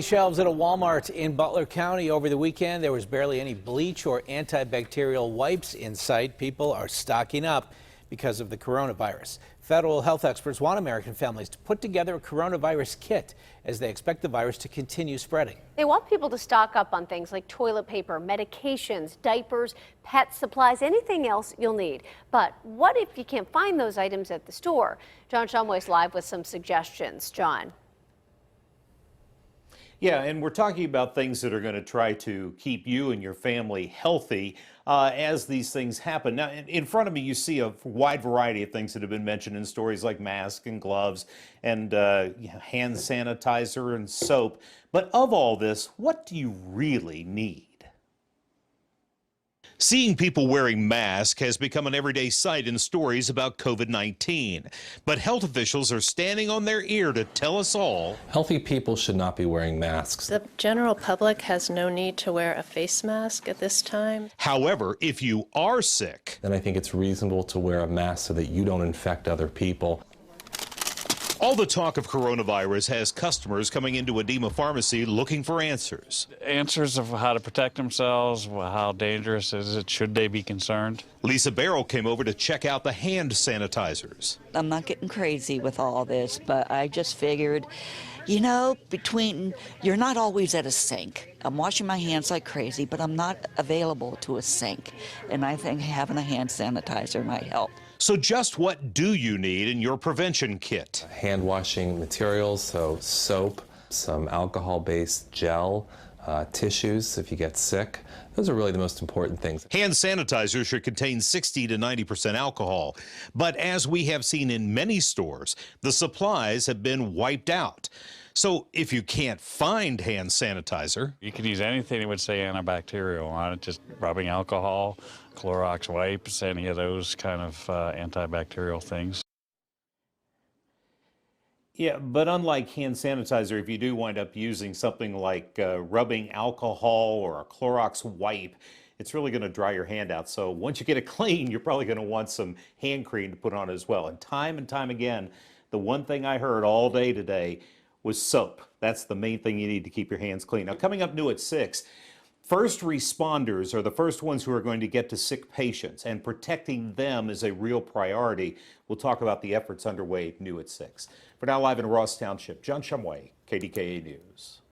Shelves at a Walmart in Butler County over the weekend. There was barely any bleach or antibacterial wipes in sight. People are stocking up because of the coronavirus. Federal health experts want American families to put together a coronavirus kit as they expect the virus to continue spreading. They want people to stock up on things like toilet paper, medications, diapers, pet supplies, anything else you'll need. But what if you can't find those items at the store? John Shumway's live with some suggestions. John. Yeah, and we're talking about things that are going to try to keep you and your family healthy as these things happen. Now, in front of me, you see a wide variety of things that have been mentioned in stories like masks and gloves and hand sanitizer and soap. But of all this, what do you really need? Seeing people wearing masks has become an everyday sight in stories about COVID-19. But health officials are standing on their ear to tell us all. Healthy people should not be wearing masks. The general public has no need to wear a face mask at this time. However, if you are sick, then I think it's reasonable to wear a mask so that you don't infect other people. All the talk of coronavirus has customers coming into Edema Pharmacy looking for answers. Answers of how to protect themselves, how dangerous is it, should they be concerned? Lisa Barrow came over to check out the hand sanitizers. I'm not getting crazy with all this, but I just figured, you know, you're not always at a sink. I'm washing my hands like crazy, but I'm not available to a sink. And I think having a hand sanitizer might help. So just what do you need in your prevention kit? Hand washing materials, so soap, some alcohol-based gel, tissues if you get sick. Those are really the most important things. Hand sanitizer should contain 60 to 90% alcohol. But as we have seen in many stores, the supplies have been wiped out. So if you can't find hand sanitizer, You can use anything that would say antibacterial on it, just rubbing alcohol, Clorox wipes, any of those kind of antibacterial things. yeah, but unlike hand sanitizer, if you do wind up using something like rubbing alcohol or a Clorox wipe, it's really going to dry your hand out. So once you get it clean, you're probably going to want some hand cream to put on as well. And time again, the one thing I heard all day today was soap. That's the main thing you need to keep your hands clean. Now, coming up new at 6, first responders are the first ones who are going to get to sick patients, and protecting them is a real priority. We'll talk about the efforts underway new at 6. For now, live in Ross Township, John Shumway, KDKA News.